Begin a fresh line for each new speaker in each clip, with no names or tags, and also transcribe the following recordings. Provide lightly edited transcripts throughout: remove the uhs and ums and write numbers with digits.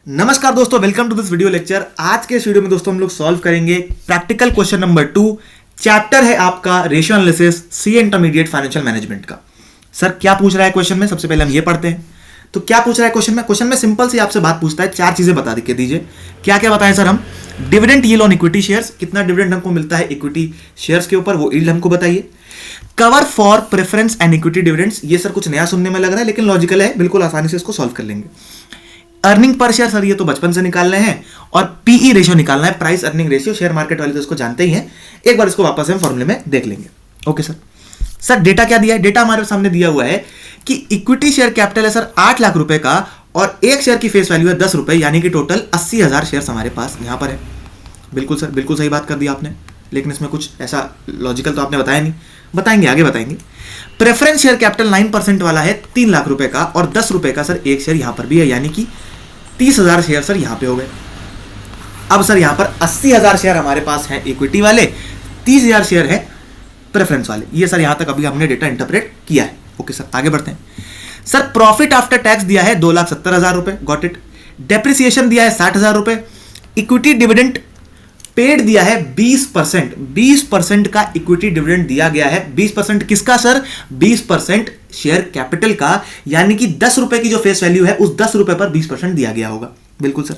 नमस्कार दोस्तों, welcome to this video lecture. आज के इस वीडियो में दोस्तों हम लोग सॉल्व करेंगे प्रैक्टिकल क्वेश्चन नंबर 2। चैप्टर है आपका रेशियो एनालिसिस सी इंटरमीडिएट फाइनेंशियल मैनेजमेंट का। सर क्या पूछ रहा है क्वेश्चन में, सबसे पहले हम ये पढ़ते हैं। तो क्या पूछ रहा है क्वेश्चन में? क्वेश्चन में सिंपल सी आपसे बात पूछता है, चार चीजें बता के दीजिए। क्या क्या बताएं सर हम? Dividend yield on equity shares, कितना डिविडेंड हमको मिलता है इक्विटी शेयर्स के ऊपर, वो यील्ड हमको बताइए। Cover for preference and equity dividends, ये सर कुछ नया सुनने में लग रहा है लेकिन लॉजिकल है, बिल्कुल आसानी से इसको सॉल्व कर लेंगे। अर्निंग पर शेयर, सर ये तो बचपन से निकाल रहे हैं। और पीई रेशियो निकालना है, price earning ratio, share market वाले तो इसको जानते ही हैं। एक बार इसको वापस हम फॉर्मूले में देख लेंगे। Okay sir. सर डेटा क्या दिया है? डेटा हमारे सामने दिया हुआ है कि इक्विटी शेयर कैपिटल है सर 8 लाख रुपए का और एक शेयर की फेस वैल्यू है 10 रुपए, यानी कि टोटल 80,000 शेयर हमारे पास यहां पर है। बिल्कुल सर, बिल्कुल सही बात कर दी आपने, लेकिन इसमें कुछ ऐसा लॉजिकल तो आपने बताया नहीं, बताएंगे आगे बताएंगे। प्रेफरेंस शेयर कैपिटल 9% वाला है 3 लाख रुपए का और 10 रुपए का सर एक शेयर यहां पर भी है, यानी कि 30,000 शेयर सर यहां पे हो गए। अब सर यहां पर 80,000 शेयर हमारे पास हैं इक्विटी वाले, 30,000 शेयर है प्रेफरेंस वाले। ये सर यहां तक अभी हमने डेटा इंटरप्रेट किया है। ओके सर, आगे बढ़ते हैं। सर प्रॉफिट आफ्टर टैक्स दिया है 2,70,000 रुपए, गॉट इट। डेप्रिसिएशन दिया है 60,000 रुपए। इक्विटी डिविडेंड पेड दिया है 20%, 20% का इक्विटी डिविडेंड दिया गया है। 20% किसका सर? 20% शेयर कैपिटल का, यानी कि 10 रुपए की जो फेस वैल्यू है उस 10 रुपए पर 20% दिया गया होगा। बिल्कुल sir.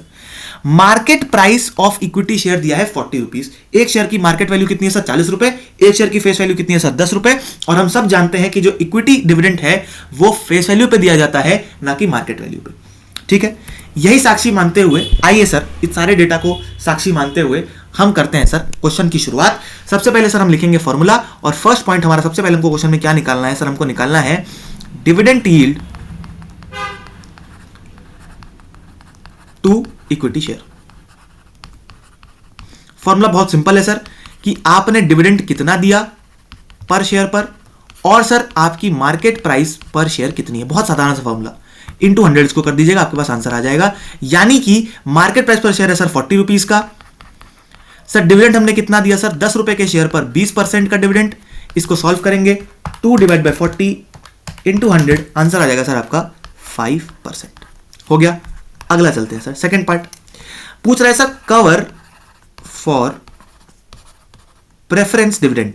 Market price of equity share दिया है 40 रुपीज। एक शेयर की मार्केट वैल्यू कितनी है सर? 40 रुपए। एक शेयर की फेस वैल्यू कितनी है सर? 10 रुपए। और हम सब जानते हैं कि जो इक्विटी डिविडेंड है वो फेस वैल्यू पे दिया जाता है, ना कि मार्केट वैल्यू पे। ठीक है, यही साक्षी मानते हुए आइए सर इस सारे डेटा को साक्षी मानते हुए हम करते हैं सर क्वेश्चन की शुरुआत। सबसे पहले सर हम लिखेंगे फॉर्मूला, और फर्स्ट पॉइंट हमारा सबसे पहले हमको क्वेश्चन में क्या निकालना है सर? हमको निकालना है dividend yield to equity share. Formula बहुत सिंपल है सर कि आपने डिविडेंड कितना दिया पर शेयर पर, और सर आपकी मार्केट प्राइस पर शेयर कितनी है। बहुत साधारण सा फॉर्मूला, इंटू 100 इसको कर दीजिएगा, आपके पास आंसर आ जाएगा। यानी कि मार्केट प्राइस पर शेयर है सर 40 रुपीज का। सर डिविडेंड हमने कितना दिया सर? 10 रुपए के शेयर पर 20% का डिविडेंड। इसको सॉल्व करेंगे, 2 डिवाइड बाय 40 इंटू 100, आंसर आ जाएगा सर आपका 5%। हो गया। अगला चलते हैं सर, सेकेंड पार्ट पूछ रहा है sir cover for preference dividend.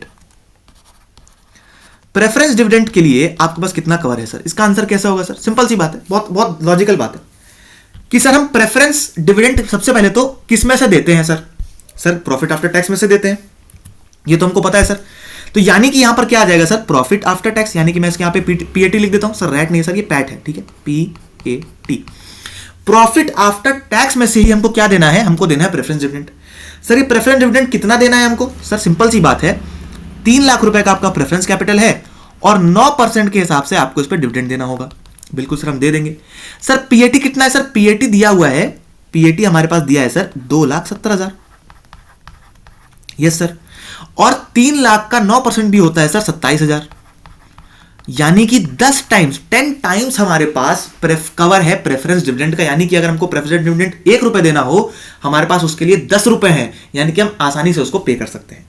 Preference dividend के लिए आपके पास कितना कवर है सर? इसका आंसर कैसा होगा सर? सिंपल सी बात है, बहुत बहुत लॉजिकल बात है कि सर हम प्रेफरेंस डिविडेंड सबसे पहले तो किस में से देते हैं sir? Sir profit after tax में से देते हैं, ये तो हमको पता है सर। तो यानी कि यहां पर क्या आ जाएगा सर? प्रॉफिट आफ्टर टैक्स, यानी कि मैं इसके यहां पे पीएटी लिख देता हूं सर, रैट नहीं है सर, ये पैट है। ठीक है, पीएटी। प्रॉफिट आफ्टर टैक्स में से ही हमको क्या देना है? हमको देना है प्रेफरेंस डिविडेंड। सर ये प्रेफरेंस डिविडेंड कितना देना है हमको? सर सिंपल सी बात है, 3 लाख रुपए का आपका प्रेफरेंस कैपिटल है और 9% के हिसाब से आपको इस पर डिविडेंड देना होगा। बिल्कुल सर, हम दे देंगे। सर पीएटी कितना है सर? पीएटी दिया हुआ है, पीएटी हमारे पास दिया है सर 2,70,000। Yes sir. और 3 लाख का 9% भी होता है सर 27,000, यानी कि 10 टाइम्स हमारे पास कवर है प्रेफरेंस डिविडेंड का। यानी कि अगर हमको प्रेफरेंस डिविडेंड 1 रुपए देना हो, हमारे पास उसके लिए 10 रुपए हैं, यानी कि हम आसानी से उसको पे कर सकते हैं।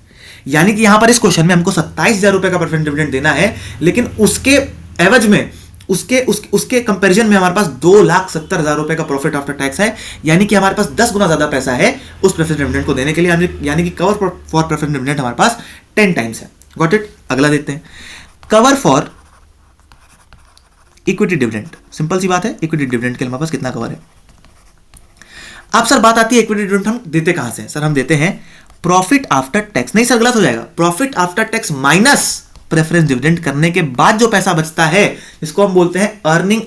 यानी कि यहां पर इस क्वेश्चन में हमको 27,000 रुपए का प्रेफरेंस डिविडेंड देना है, लेकिन उसके एवज में उसके कंपैरिजन में हमारे पास 2,70,000 रुपए का प्रॉफिट आफ्टर टैक्स है, यानी कि हमारे पास 10 गुना ज्यादा पैसा है उस प्रेफरेंस डिविडेंड को देने के लिए। यानी कि कवर फॉर प्रेफरेंस डिविडेंड हमारे पास 10 टाइम्स है। Got it. अगला देखते हैं, cover for equity dividend. Simple सी बात है, इक्विटी डिविडेंड के हमारे पास कितना कवर है? अब सर बात आती है इक्विटी डिविडेंड हम देते कहां से? सर हम देते हैं प्रॉफिट आफ्टर टैक्स। नहीं सर, गलत हो जाएगा। Profit after tax minus preference dividend करने के बाद जो पैसा बचता है, इसको हम बोलते हैं earning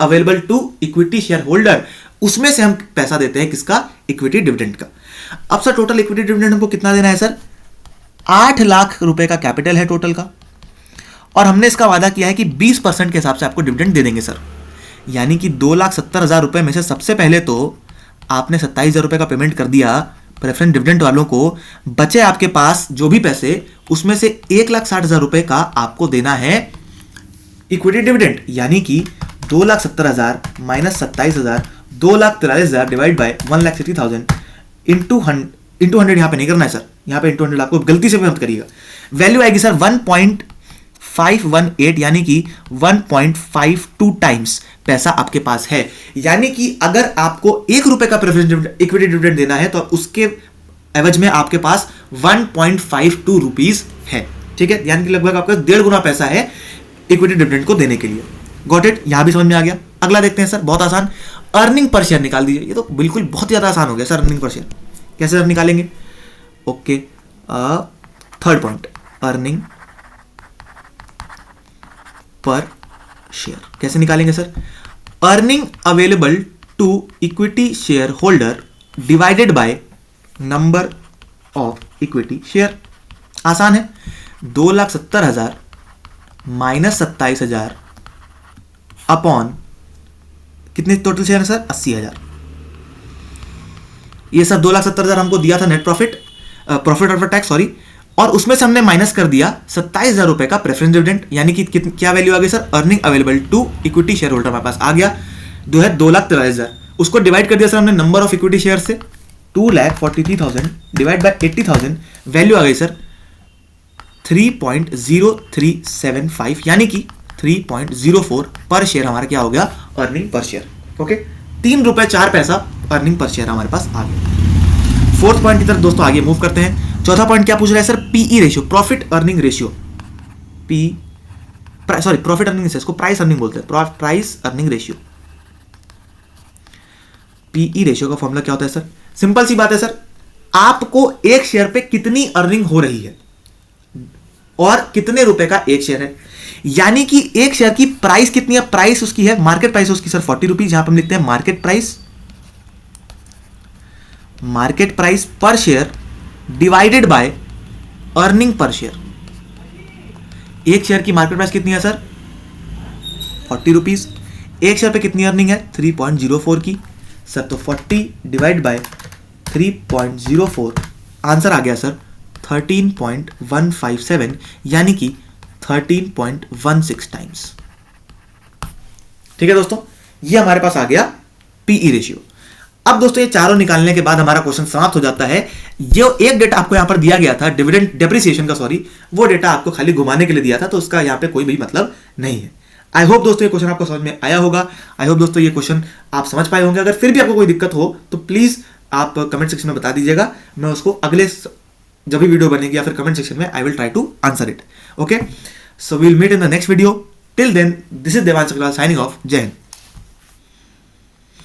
available to equity shareholder, उसमें से हम पैसा देते हैं किसका? इक्विटी डिविडेंड का। अब सर टोटल इक्विटी डिविडेंड हमको कितना देना है सर? 8 लाख रुपए का कैपिटल है टोटल का, और हमने इसका वादा किया है कि 20% के हिसाब से आपको डिविडेंड दे देंगे सर। यानी कि 2,70,000 रुपए में से सबसे पहले तो आपने 27,000 रुपए का पेमेंट कर दिया प्रेफरेंस डिविडेंड वालों को, बचे आपके पास जो भी पैसे, उसमें से 1,60,000 रुपए का आपको देना है इक्विटी डिविडेंड। यानी कि 2,70,000 माइनस 27,000, 2,43,000 डिवाइड बाय 1,60,000 इंटू 100 यहां पे नहीं करना है सर, यहां पे इंटू 100 आपको गलती से भी मत करिएगा। वैल्यू आएगी सर 518 यानी कि 1.52 टाइम्स पैसा आपके पास है। यानी कि अगर आपको ₹1 का प्रेफरेंस इक्विटी डिविडेंड देना है तो उसके एवज में आपके पास 1.52 रुपीज है। ठीक है, यानी कि लगभग आपका 1.5 गुना पैसा है इक्विटी डिविडेंड को देने के लिए। गॉट इट, यहां भी समझ में आ गया। अगला देखते हैं सर, बहुत आसान, अर्निंग पर शेयर निकाल दीजिए। ये तो बिल्कुल बहुत ज्यादा आसान हो गया सर। अर्निंग पर शेयर कैसे सर निकालेंगे? Okay, third point, earning per share कैसे निकालेंगे sir? Earning available to equity shareholder divided by number of equity share. आसान है, 2,70,000 माइनस 27,000 अपॉन कितने टोटल शेयर है सर? 80,000। ये सर 2,70,000 हमको दिया था net profit, profit after tax sorry, और उसमें से हमने माइनस कर दिया 27,000 रुपए का प्रेफरेंस डिविडेंड, यानी कि क्या वैल्यू आ गई sir? Earning available to equity shareholder हमारे पास आ गया जो है 2,43,000। उसको डिवाइड कर दिया सर हमने नंबर ऑफ इक्विटी शेयर से, 2,43,000 डिवाइड बाय 80,000, वैल्यू आ गई सर 3.0375, यानी कि 3.04 पर शेयर हमारा क्या हो गया? Earning per share. Okay, ₹3.04 earning per share हमारे पास आ गया। फोर्थ पॉइंट की तरफ दोस्तों आगे मूव करते हैं। चौथा पॉइंट क्या पूछ रहा है sir? PE ratio, profit earning ratio. Profit earning ratio, इसको प्राइस अर्निंग बोलते हैं, price earning ratio. PE ratio का फॉर्मूला क्या होता है सर? सिंपल सी बात है सर, आपको एक शेयर पे कितनी अर्निंग हो रही है और कितने रुपए का एक शेयर है, यानी कि एक शेयर की प्राइस कितनी है? प्राइस उसकी है, मार्केट प्राइस उसकी सर 40 रुपीज। यहां पर हम लिखते हैं मार्केट प्राइस पर share divided by earning per share. एक शेयर की मार्केट प्राइस कितनी है सर? 40 रुपीज। एक शेयर पे कितनी अर्निंग है? 3.04 की सर, तो 40 डिवाइड बाय 3.04, आंसर आ गया सर 13.157, यानी कि 13.16 टाइम्स। ठीक है दोस्तों, ये हमारे पास आ गया पीई रेशियो। अब दोस्तों ये चारों निकालने के बाद हमारा क्वेश्चन समाप्त हो जाता है। जो एक डेटा आपको यहां पर दिया गया था डिविडेंड डेप्रिसिएशन का, सॉरी, वो डेटा आपको खाली घुमाने के लिए दिया था, तो उसका यहां पे कोई भी मतलब नहीं है। आई होप दोस्तों ये क्वेश्चन आपको समझ में आया होगा। आई होप दोस्तों ये क्वेश्चन आप समझ पाए होंगे। अगर फिर भी आपको कोई दिक्कत हो तो प्लीज आप कमेंट सेक्शन में बता दीजिएगा, मैं उसको अगले जब भी वीडियो बनेगी या फिर कमेंट सेक्शन में I will try to answer it. Okay, so we will meet in the next video. Till then, this is Devansh Agarwal signing off. जय हिंद।